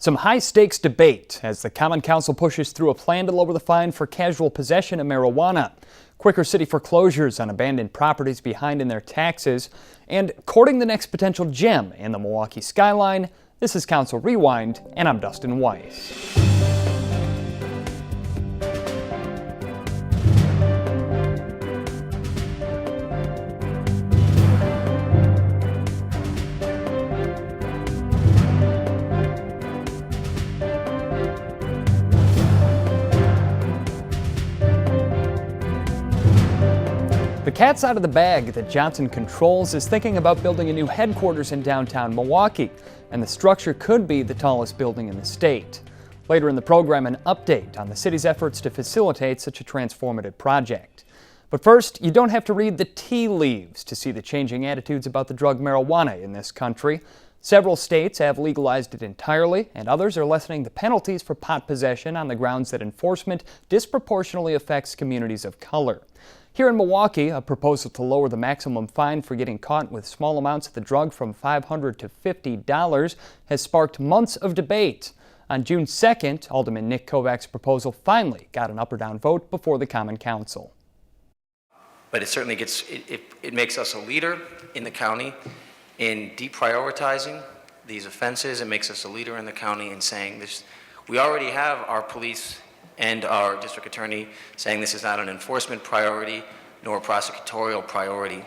Some high-stakes debate as the Common Council pushes through a plan to lower the fine for casual possession of marijuana, quicker city foreclosures on abandoned properties behind in their taxes, and courting the next potential gem in the Milwaukee skyline. This is Council Rewind, and I'm Dustin Weiss. The cat's out of the bag that Johnson Controls is thinking about building a new headquarters in downtown Milwaukee, and the structure could be the tallest building in the state. Later in the program, an update on the city's efforts to facilitate such a transformative project. But first, you don't have to read the tea leaves to see the changing attitudes about the drug marijuana in this country. Several states have legalized it entirely, and others are lessening the penalties for pot possession on the grounds that enforcement disproportionately affects communities of color. Here in Milwaukee, a proposal to lower the maximum fine for getting caught with small amounts of the drug from $500 to $50 has sparked months of debate. On June 2nd, Alderman Nick Kovac's proposal finally got an up or down vote before the Common Council. But it certainly it makes us a leader in the county in deprioritizing these offenses. It makes us a leader in the county in saying this. We already have our police and our district attorney saying this is not an enforcement priority nor a prosecutorial priority.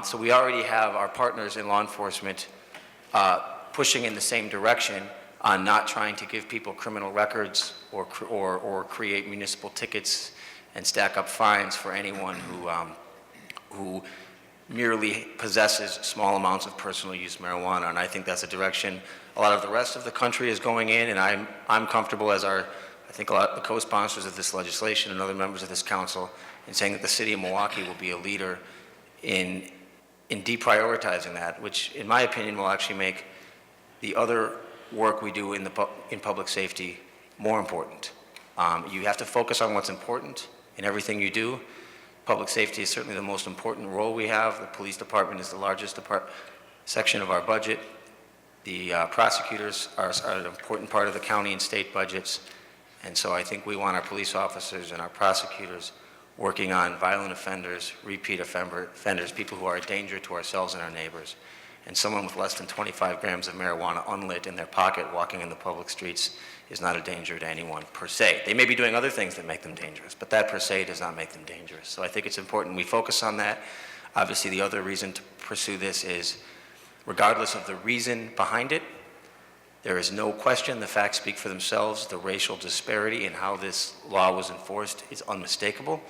So we already have our partners in law enforcement pushing in the same direction on not trying to give people criminal records or create municipal tickets and stack up fines for anyone who merely possesses small amounts of personal use marijuana. And I think that's a direction a lot of the rest of the country is going in, and I'm comfortable, as I think a lot of the co-sponsors of this legislation and other members of this council, in saying that the city of Milwaukee will be a leader in deprioritizing that, which in my opinion will actually make the other work we do in public safety more important. You have to focus on what's important in everything you do. Public safety is certainly the most important role we have. The police department is the largest section of our budget. The prosecutors are an important part of the county and state budgets. And so I think we want our police officers and our prosecutors working on violent offenders, repeat offenders, people who are a danger to ourselves and our neighbors. And someone with less than 25 grams of marijuana unlit in their pocket walking in the public streets is not a danger to anyone per se. They may be doing other things that make them dangerous, but that per se does not make them dangerous. So I think it's important we focus on that. Obviously, the other reason to pursue this is, regardless of the reason behind it, there is no question, the facts speak for themselves. The racial disparity in how this law was enforced is unmistakable.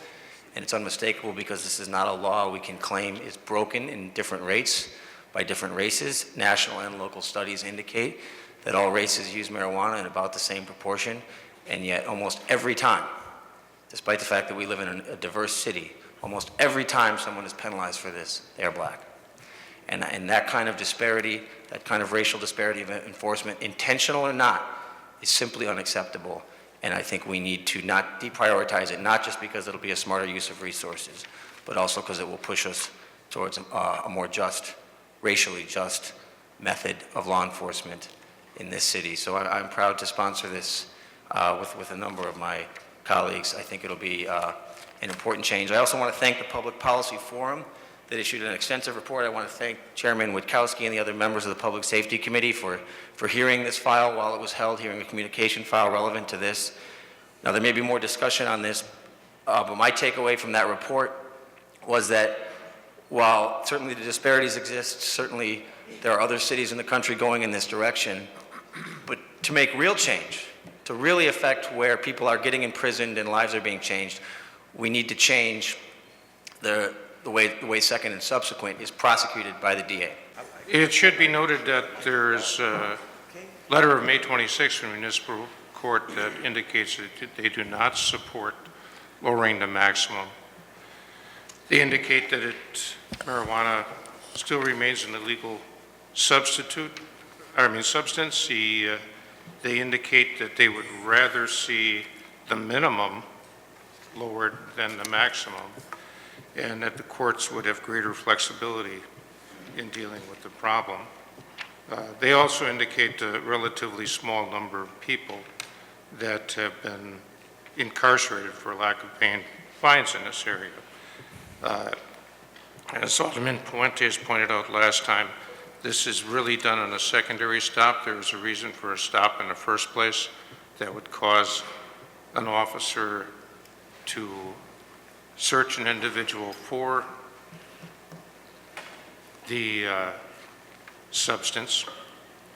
And it's unmistakable because this is not a law we can claim is broken in different rates by different races. National and local studies indicate that all races use marijuana in about the same proportion, and yet almost every time, despite the fact that we live in a diverse city, almost every time someone is penalized for this, they are black. And that kind of disparity, that kind of racial disparity of enforcement, intentional or not, is simply unacceptable. And I think we need to not deprioritize it, not just because it'll be a smarter use of resources, but also because it will push us towards a more just, racially just method of law enforcement in this city. So I'm proud to sponsor this with a number of my colleagues. I think it'll be an important change. I also want to thank the Public Policy Forum that issued an extensive report. I want to thank Chairman Witkowski and the other members of the Public Safety Committee for hearing this file while it was held, hearing a communication file relevant to this. Now, there may be more discussion on this, but my takeaway from that report was that while certainly the disparities exist, certainly there are other cities in the country going in this direction, but to make real change, to really affect where people are getting imprisoned and lives are being changed, we need to change the way second and subsequent is prosecuted by the DA. It should be noted that there's a letter of May 26th from municipal court that indicates that they do not support lowering the maximum. They indicate that marijuana still remains an illegal substance. They indicate that they would rather see the minimum lowered than the maximum, and that the courts would have greater flexibility in dealing with the problem. They also indicate the relatively small number of people that have been incarcerated for lack of paying fines in this area. As Alderman Puentes pointed out last time, this is really done on a secondary stop. There is a reason for a stop in the first place that would cause an officer to search an individual for the substance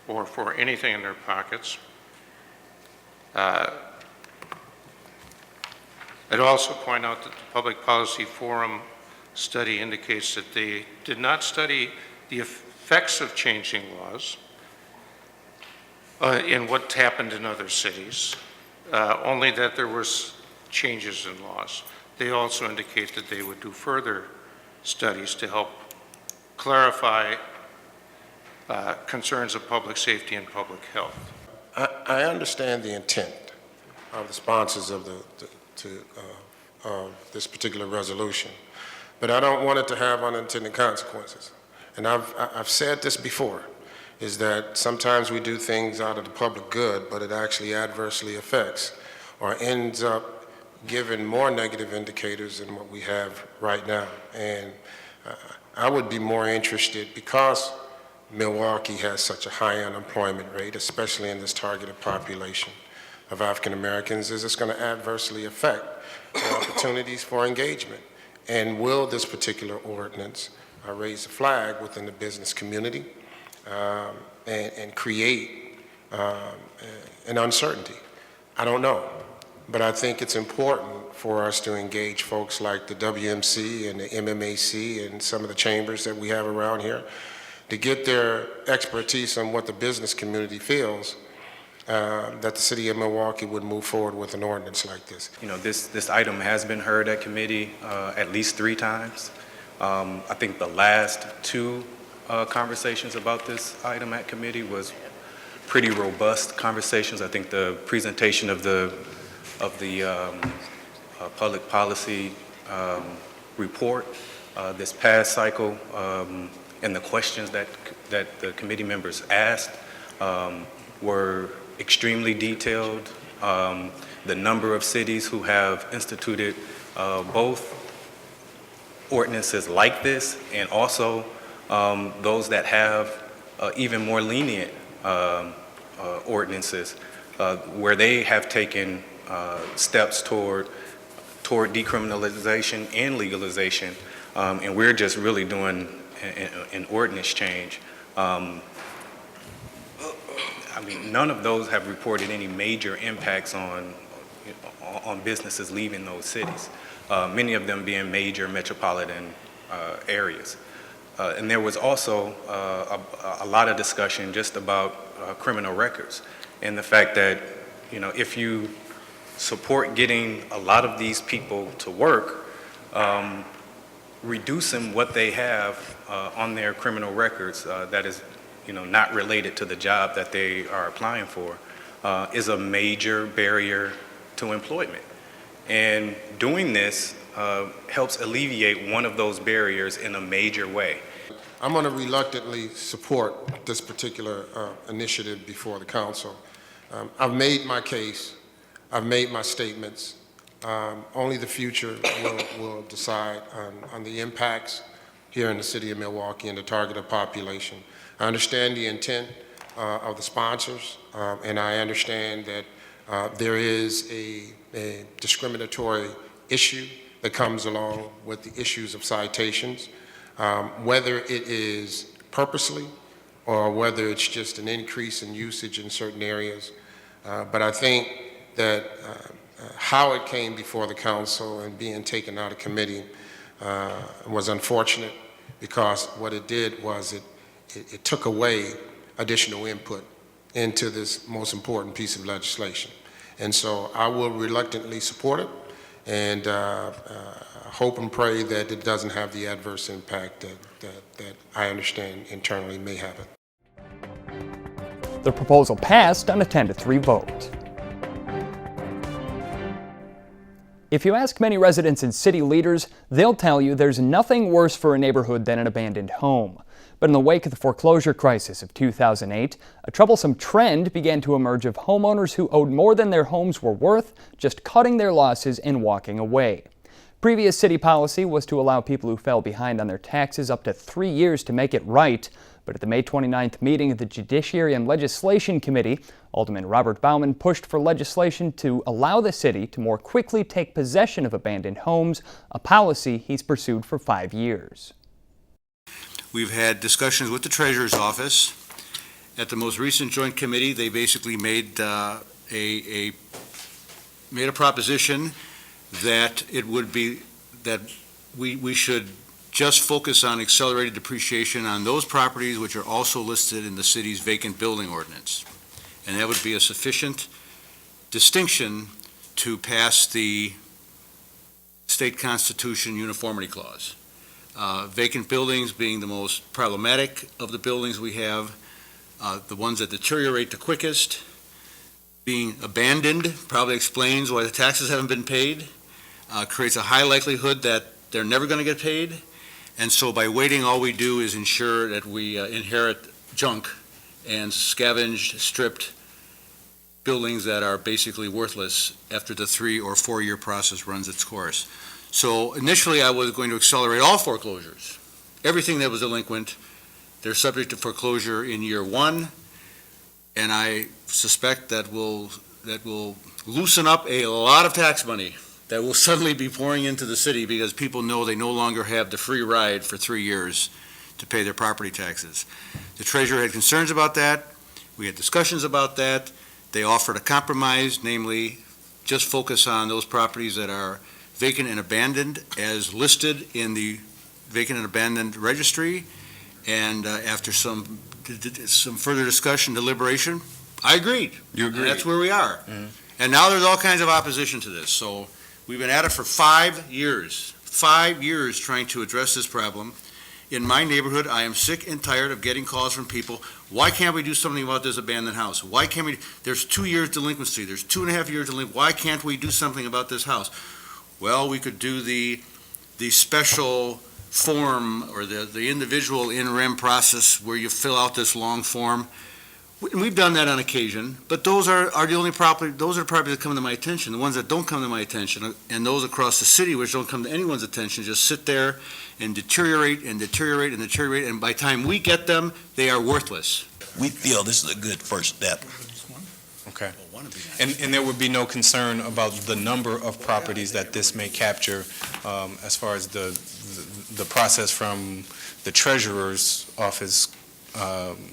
or for anything in their pockets. I'd also point out that the Public Policy Forum study indicates that they did not study the effects of changing laws in what happened in other cities, only that there was changes in laws. They also indicate that they would do further studies to help clarify concerns of public safety and public health. I understand the intent of the sponsors of this particular resolution, but I don't want it to have unintended consequences. And I've said this before, is that sometimes we do things out of the public good, but it actually adversely affects or ends up giving more negative indicators than what we have right now. And I would be more interested, because Milwaukee has such a high unemployment rate, especially in this targeted population of African Americans, is it's going to adversely affect the opportunities for engagement. And will this particular ordinance raise a flag within the business community and create an uncertainty? I don't know. But I think it's important for us to engage folks like the WMC and the MMAC and some of the chambers that we have around here to get their expertise on what the business community feels that the city of Milwaukee would move forward with an ordinance like this. You know, this item has been heard at committee at least 3 times. I think the last 2 conversations about this item at committee was pretty robust conversations. I think the presentation of the public policy report this past cycle and the questions that the committee members asked were extremely detailed. The number of cities who have instituted both ordinances like this, and also those that have even more lenient ordinances where they have taken steps toward decriminalization and legalization, and we're just really doing an ordinance change. I mean, none of those have reported any major impacts on businesses leaving those cities, many of them being major metropolitan areas. And there was also a lot of discussion just about criminal records and the fact that, you know, if you support getting a lot of these people to work, reducing what they have on their criminal records that is, you know, not related to the job that they are applying for is a major barrier to employment. And doing this helps alleviate one of those barriers in a major way. I'm going to reluctantly support this particular initiative before the council. I've made my case. I've made my statements. Only the future will decide on the impacts here in the city of Milwaukee and the targeted population. I understand the intent of the sponsors, and I understand that there is a discriminatory issue that comes along with the issues of citations, whether it is purposely or whether it's just an increase in usage in certain areas. But I think that how it came before the council and being taken out of committee was unfortunate, because what it did was it took away additional input into this most important piece of legislation. And so I will reluctantly support it, and hope and pray that it doesn't have the adverse impact that I understand internally may have it. The proposal passed on a 10-3 vote. If you ask many residents and city leaders, they'll tell you there's nothing worse for a neighborhood than an abandoned home. But in the wake of the foreclosure crisis of 2008, a troublesome trend began to emerge of homeowners who owed more than their homes were worth, just cutting their losses and walking away. Previous city policy was to allow people who fell behind on their taxes up to 3 years to make it right. But at the May 29th meeting of the Judiciary and Legislation Committee, Alderman Robert Bauman pushed for legislation to allow the city to more quickly take possession of abandoned homes, a policy he's pursued for 5 years. We've had discussions with the Treasurer's Office. At the most recent joint committee, they basically made a proposition that it would be that we should just focus on accelerated depreciation on those properties which are also listed in the city's vacant building ordinance. And that would be a sufficient distinction to pass the state constitution uniformity clause. Vacant buildings being the most problematic of the buildings we have, the ones that deteriorate the quickest, being abandoned probably explains why the taxes haven't been paid, creates a high likelihood that they're never going to get paid. And so by waiting, all we do is ensure that we inherit junk and scavenged, stripped buildings that are basically worthless after the 3 or 4 year process runs its course. So initially, I was going to accelerate all foreclosures. Everything that was delinquent, they're subject to foreclosure in year 1, and I suspect that will loosen up a lot of tax money that will suddenly be pouring into the city because people know they no longer have the free ride for 3 years to pay their property taxes. The treasurer had concerns about that. We had discussions about that. They offered a compromise, namely just focus on those properties that are vacant and abandoned as listed in the vacant and abandoned registry. And after some further discussion, deliberation, I agreed. You agreed? That's where we are. Mhm. And now there's all kinds of opposition to this. So we've been at it for 5 years, 5 years trying to address this problem. In my neighborhood, I am sick and tired of getting calls from people, why can't we do something about this abandoned house? Why can't we, there's 2 years delinquency, there's 2.5 years delinquency, why can't we do something about this house? Well, we could do the special form or the individual in rem process where you fill out this long form. We've done that on occasion, but those are the only property, those are the properties that come to my attention. The ones that don't come to my attention, and those across the city which don't come to anyone's attention, just sit there and deteriorate and deteriorate and deteriorate, and by the time we get them, they are worthless. We feel this is a good first step. Okay. And there would be no concern about the number of properties that this may capture as far as the process from the treasurer's office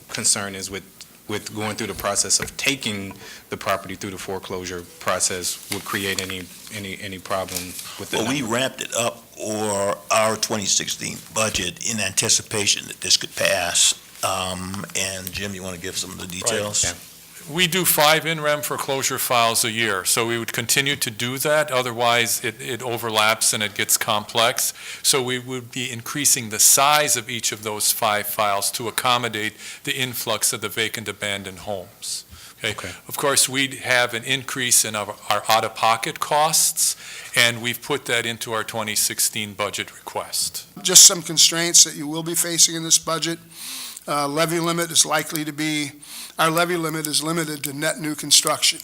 concern is with going through the process of taking the property through the foreclosure process would create any problem with the Well, we number. ramped it up or our 2016 budget in anticipation that this could pass. And Jim, you want to give some of the details? Yeah. We do 5 in-rem foreclosure files a year, so we would continue to do that. Otherwise, it overlaps and it gets complex. So we would be increasing the size of each of those 5 files to accommodate the influx of the vacant abandoned homes. Okay. Of course, we'd have an increase in our out-of-pocket costs, and we've put that into our 2016 budget request. Just some constraints that you will be facing in this budget. Levy limit is likely to be, our levy limit is limited to net new construction,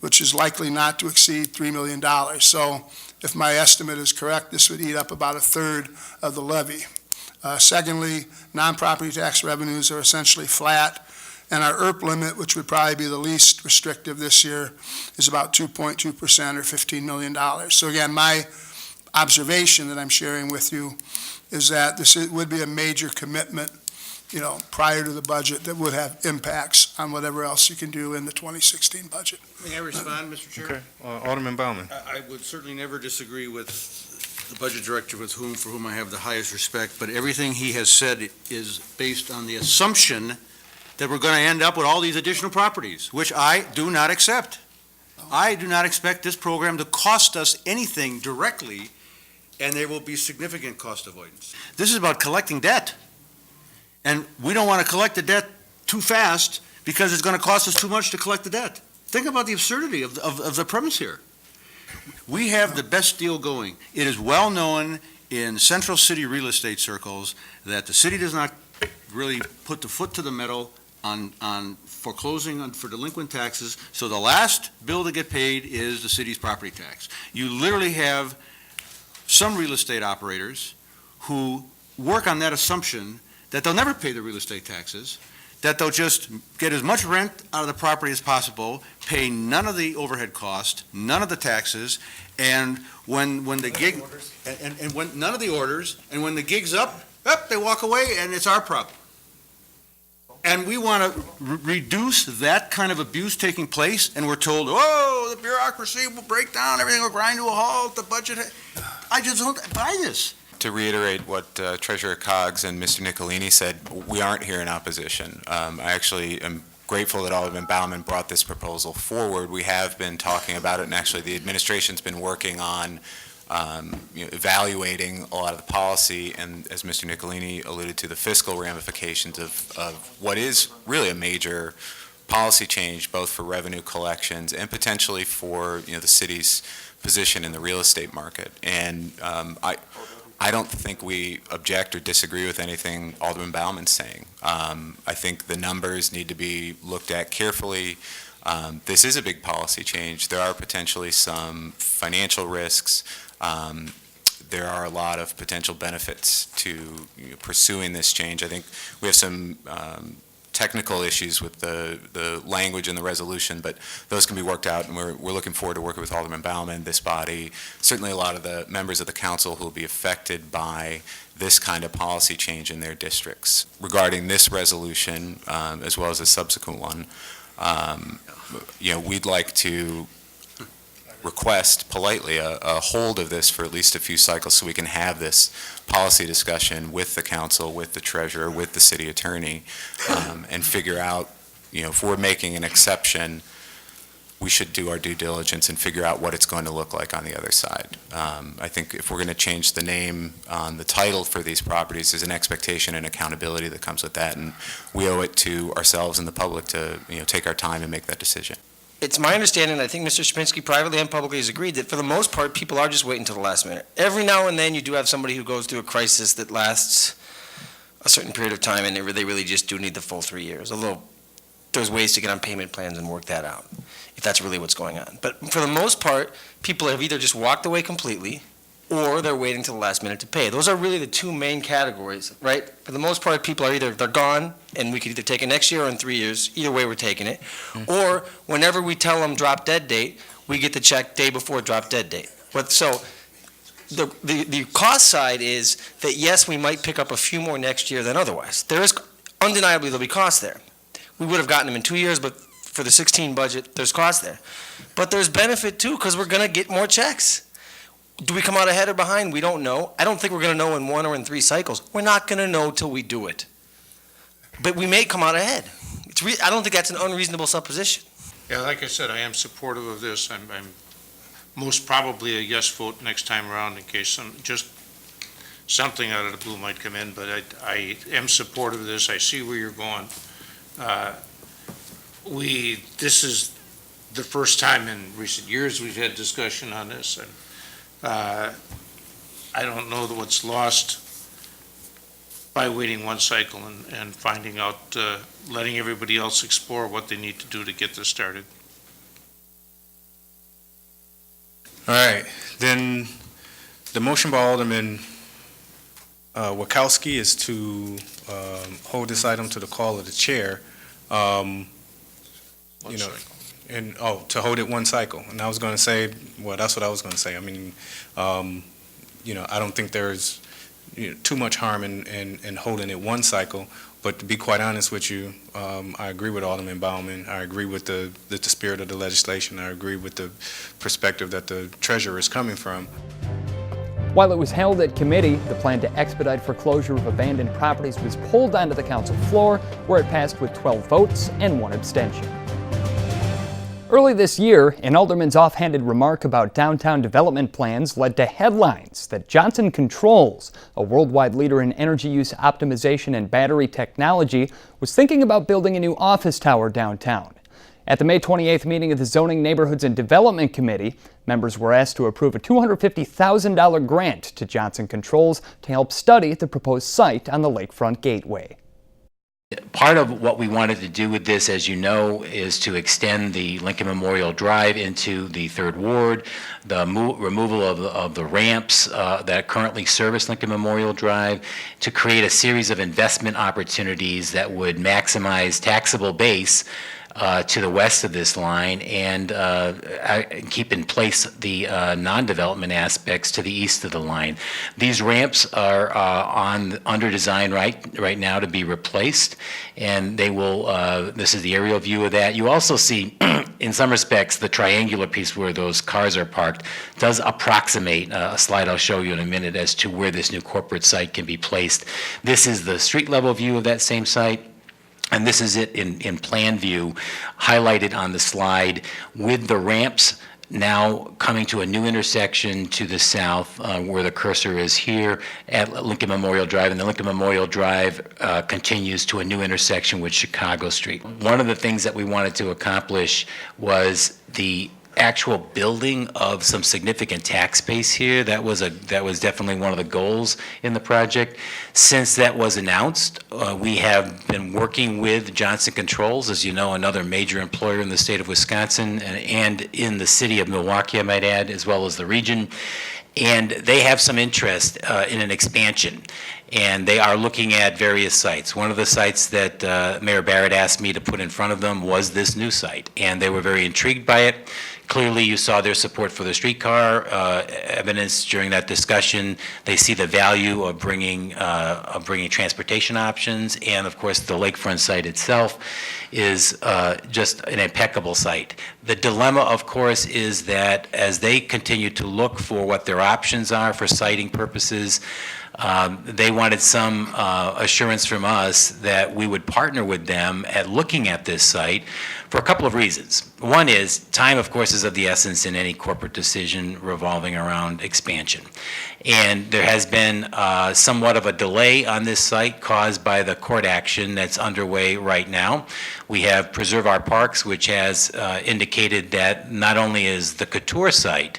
which is likely not to exceed $3 million. So if my estimate is correct, this would eat up about 1/3 of the levy. Secondly, non-property tax revenues are essentially flat, and our ERP limit, which would probably be the least restrictive this year, is about 2.2% or $15 million. So again, my observation that I'm sharing with you is that this would be a major commitment, prior to the budget that would have impacts on whatever else you can do in the 2016 budget. May I respond, Mr. Chair? Okay. Alderman Bauman. I would certainly never disagree with the budget director for whom I have the highest respect, but everything he has said is based on the assumption that we're going to end up with all these additional properties, which I do not accept. I do not expect this program to cost us anything directly, and there will be significant cost avoidance. This is about collecting debt, and we don't want to collect the debt too fast because it's going to cost us too much to collect the debt. Think about the absurdity of the premise here. We have the best deal going. It is well known in central city real estate circles that the city does not really put the foot to the metal on foreclosing for delinquent taxes, so the last bill to get paid is the city's property tax. You literally have some real estate operators who work on that assumption that they'll never pay the real estate taxes, that they'll just get as much rent out of the property as possible, pay none of the overhead cost, none of the taxes, and when the gig, and when none of the orders, and when the gig's up, they walk away, and it's our problem. And we want to reduce that kind of abuse taking place, and we're told, oh, the bureaucracy will break down, everything will grind to a halt, the budget. I just don't buy this. To reiterate what Treasurer Coggs and Mr. Nicolini said, we aren't here in opposition. I actually am grateful that Alderman Bauman brought this proposal forward. We have been talking about it, and actually the administration's been working on evaluating a lot of the policy, and as Mr. Nicolini alluded to, the fiscal ramifications of what is really a major policy change, both for revenue collections and potentially for the city's position in the real estate market. And I don't think we object or disagree with anything Alderman Bauman's saying. I think the numbers need to be looked at carefully. This is a big policy change. There are potentially some financial risks. There are a lot of potential benefits to pursuing this change. I think we have some technical issues with the language in the resolution, but those can be worked out, and we're looking forward to working with Alderman Bauman, this body, certainly a lot of the members of the council who will be affected by this kind of policy change in their districts. Regarding this resolution, as well as a subsequent one, we'd like to request politely a hold of this for at least a few cycles so we can have this policy discussion with the council, with the treasurer, with the city attorney, and figure out, if we're making an exception, we should do our due diligence and figure out what it's going to look like on the other side. I think if we're going to change the name on the title for these properties, there's an expectation and accountability that comes with that, and we owe it to ourselves and the public to take our time and make that decision. It's my understanding, I think Mr. Shapinsky privately and publicly has agreed, that for the most part, people are just waiting until the last minute. Every now and then, you do have somebody who goes through a crisis that lasts a certain period of time, and they really just do need the full 3 years. Although, there's ways to get on payment plans and work that out, if that's really what's going on. But for the most part, people have either just walked away completely, or they're waiting till the last minute to pay. Those are really the two main categories, right? For the most part, people are they're gone, and we could either take it next year or in 3 years. Either way, we're taking it. Or whenever we tell them drop dead date, we get the check day before drop dead date. So the cost side is that, yes, we might pick up a few more next year than otherwise. There is undeniably there'll be costs there. We would have gotten them in 2 years, but for the 16 budget, there's cost there. But there's benefit too, because we're going to get more checks. Do we come out ahead or behind? We don't know. I don't think we're going to know in 1 or in 3 cycles. We're not going to know till we do it. But we may come out ahead. I don't think that's an unreasonable supposition. Yeah, like I said, I am supportive of this. I'm most probably a yes vote next time around in case something out of the blue might come in, but I am supportive of this. I see where you're going. This is the first time in recent years we've had discussion on this, and I don't know what's lost by waiting 1 cycle and finding out, letting everybody else explore what they need to do to get this started. All right, then the motion by Alderman Wachowski is to hold this item to the call of the chair. To hold it 1 cycle. And I was going to say, well, that's what I was going to say. I mean, I don't think there's too much harm in holding it 1 cycle. But to be quite honest with you, I agree with Alderman Bauman. I agree with the spirit of the legislation. I agree with the perspective that the treasurer is coming from. While it was held at committee, the plan to expedite foreclosure of abandoned properties was pulled onto the council floor, where it passed with 12 votes and 1 abstention. Early this year, an alderman's offhanded remark about downtown development plans led to headlines that Johnson Controls, a worldwide leader in energy use optimization and battery technology, was thinking about building a new office tower downtown. At the May 28th meeting of the Zoning, Neighborhoods and Development Committee, members were asked to approve a $250,000 grant to Johnson Controls to help study the proposed site on the Lakefront Gateway. Part of what we wanted to do with this, as you know, is to extend the Lincoln Memorial Drive into the Third Ward, the removal of the ramps that currently service Lincoln Memorial Drive, to create a series of investment opportunities that would maximize taxable base to the west of this line and keep in place the non-development aspects to the east of the line. These ramps are under design right now to be replaced, and they will, this is the aerial view of that. You also see, in some respects, the triangular piece where those cars are parked does approximate a slide I'll show you in a minute as to where this new corporate site can be placed. This is the street level view of that same site. And this is it in plan view, highlighted on the slide, with the ramps now coming to a new intersection to the south, where the cursor is here at Lincoln Memorial Drive, and the Lincoln Memorial Drive continues to a new intersection with Chicago Street. One of the things that we wanted to accomplish was the actual building of some significant tax base here. That was definitely one of the goals in the project. Since that was announced, we have been working with Johnson Controls, as you know, another major employer in the state of Wisconsin and in the city of Milwaukee, I might add, as well as the region. And they have some interest in an expansion. And they are looking at various sites. One of the sites that Mayor Barrett asked me to put in front of them was this new site, and they were very intrigued by it. Clearly, you saw their support for the streetcar evidence during that discussion. They see the value of bringing transportation options, and of course, the lakefront site itself is just an impeccable site. The dilemma, of course, is that as they continue to look for what their options are for siting purposes, they wanted some assurance from us that we would partner with them at looking at this site for a couple of reasons. One is time, of course, is of the essence in any corporate decision revolving around expansion. And there has been somewhat of a delay on this site caused by the court action that's underway right now. We have Preserve Our Parks, which has indicated that not only is the Couture site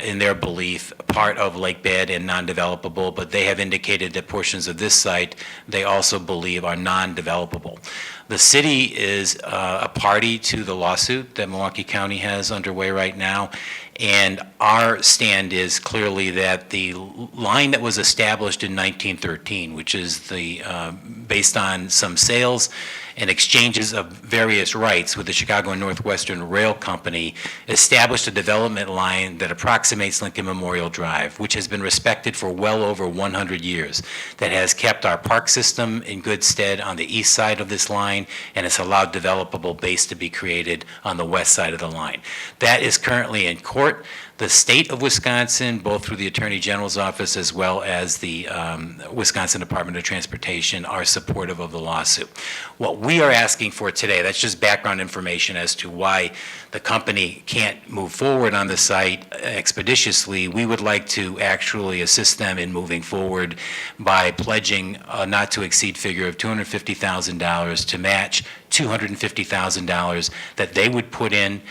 in their belief, part of lake bed and non-developable, but they have indicated that portions of this site they also believe are non-developable. The city is a party to the lawsuit that Milwaukee County has underway right now, and our stand is clearly that the line that was established in 1913, which is the based on some sales and exchanges of various rights with the Chicago and Northwestern Rail Company, established a development line that approximates Lincoln Memorial Drive, which has been respected for well over 100 years, that has kept our park system in good stead on the east side of this line, and it's allowed developable base to be created on the west side of the line. That is currently in court. The state of Wisconsin, both through the Attorney General's office as well as the Wisconsin Department of Transportation, are supportive of the lawsuit. What we are asking for today, that's just background information as to why the company can't move forward on the site expeditiously. We would like to actually assist them in moving forward by pledging a not to exceed figure of $250,000 to match $250,000 that they would put in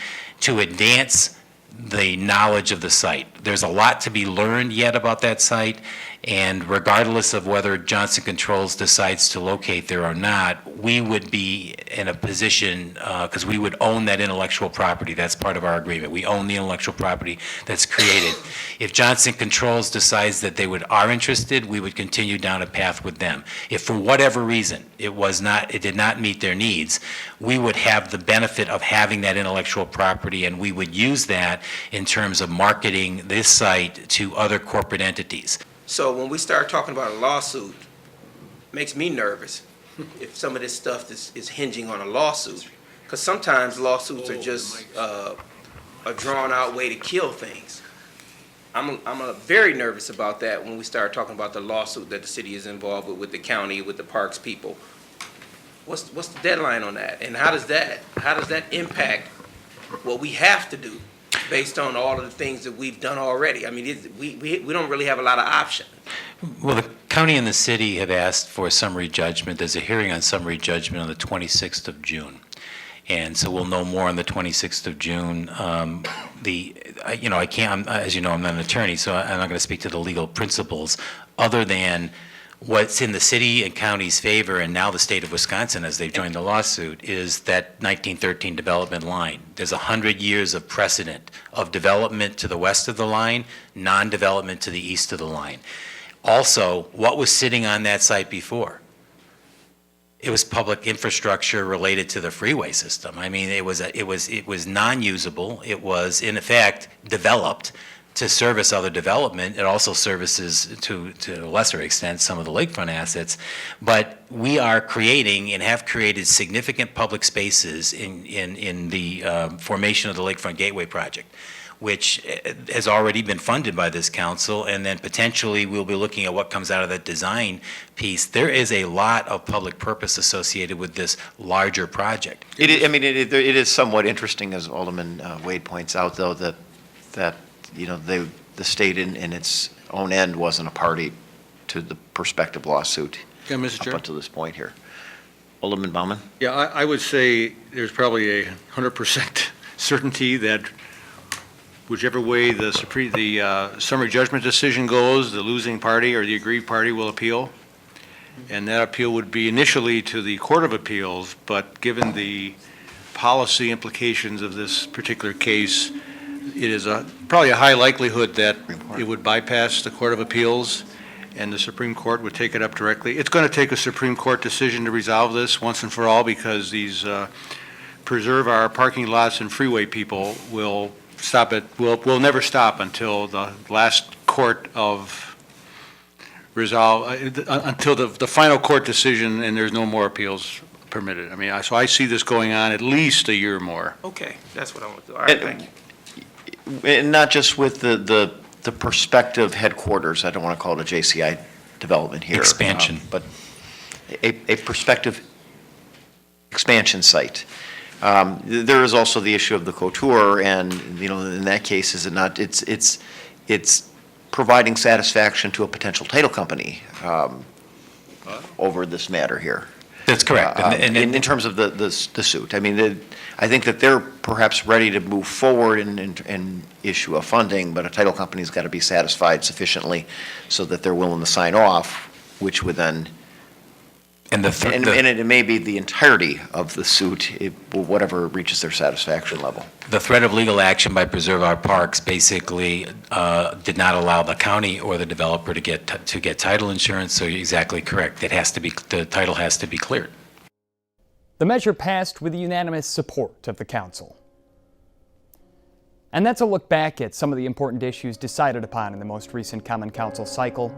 to advance the knowledge of the site. There's a lot to be learned yet about that site, and regardless of whether Johnson Controls decides to locate there or not, we would be in a position, because we would own that intellectual property. That's part of our agreement. We own the intellectual property that's created. If Johnson Controls decides that they are interested, we would continue down a path with them. If for whatever reason it did not meet their needs, we would have the benefit of having that intellectual property, and we would use that in terms of marketing this site to other corporate entities. So when we start talking about a lawsuit, it makes me nervous if some of this stuff is hinging on a lawsuit. Because sometimes lawsuits are just a drawn-out way to kill things. I'm very nervous about that when we start talking about the lawsuit that the city is involved with the county, with the parks people. What's the deadline on that? And how does that impact what we have to do based on all of the things that we've done already? I mean, we don't really have a lot of options. Well, the county and the city have asked for a summary judgment. There's a hearing on summary judgment on the 26th of June. And so we'll know more on the 26th of June. I can't, as you know, I'm not an attorney, so I'm not going to speak to the legal principles, other than What's in the city and county's favor, and now the state of Wisconsin, as they've joined the lawsuit, is that 1913 development line. There's 100 years of precedent of development to the west of the line, non-development to the east of the line. Also, what was sitting on that site before? It was public infrastructure related to the freeway system. I mean, it was non-usable. It was, in effect, developed to service other development. It also services, to a lesser extent, some of the lakefront assets. But we are creating and have created significant public spaces in the formation of the Lakefront Gateway Project, which has already been funded by this council, and then potentially we'll be looking at what comes out of that design piece. There is a lot of public purpose associated with this larger project. It is somewhat interesting, as Alderman Wade points out, though, that the state in its own end wasn't a party to the prospective lawsuit Yeah, Mr. Chair. up until this point here. Alderman Bauman? Yeah, I would say there's probably a 100% certainty that whichever way the summary judgment decision goes, the losing party or the aggrieved party will appeal. And that appeal would be initially to the Court of Appeals, but given the policy implications of this particular case, it is probably a high likelihood that it would bypass the Court of Appeals and the Supreme Court would take it up directly. It's going to take a Supreme Court decision to resolve this once and for all, because these preserve our parking lots and freeway people will never stop until the last court of resolve, until the final court decision, and there's no more appeals permitted. I mean, so I see this going on at least a year more. Okay, that's what I want to do. All right, thank you. And not just with the prospective headquarters, I don't want to call it a JCI development here. Expansion. But a prospective expansion site. There is also the issue of the couture, and, in that case, is it not, it's providing satisfaction to a potential title company over this matter here. That's correct. In terms of the suit. I mean, I think that they're perhaps ready to move forward and issue a funding, but a title company's got to be satisfied sufficiently so that they're willing to sign off, which would then, and it may be the entirety of the suit, whatever reaches their satisfaction level. The threat of legal action by Preserve Our Parks basically did not allow the county or the developer to get title insurance, so you're exactly correct. The title has to be cleared. The measure passed with the unanimous support of the council. And that's a look back at some of the important issues decided upon in the most recent Common Council cycle.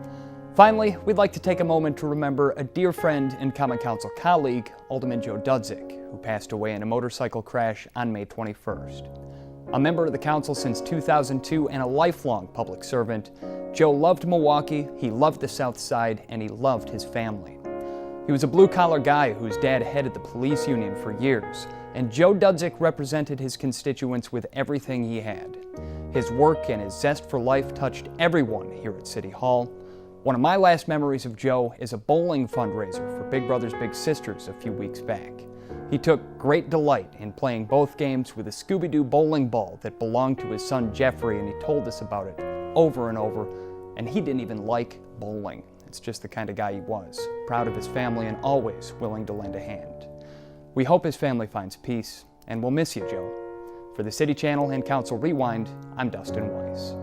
Finally, we'd like to take a moment to remember a dear friend and Common Council colleague, Alderman Joe Dudzik, who passed away in a motorcycle crash on May 21st. A member of the council since 2002 and a lifelong public servant, Joe loved Milwaukee, he loved the South Side, and he loved his family. He was a blue-collar guy whose dad headed the police union for years, and Joe Dudzik represented his constituents with everything he had. His work and his zest for life touched everyone here at City Hall. One of my last memories of Joe is a bowling fundraiser for Big Brothers Big Sisters a few weeks back. He took great delight in playing both games with a Scooby-Doo bowling ball that belonged to his son Jeffrey, and he told us about it over and over, and he didn't even like bowling. It's just the kind of guy he was, proud of his family and always willing to lend a hand. We hope his family finds peace, and we'll miss you, Joe. For the City Channel and Council Rewind, I'm Dustin Weiss.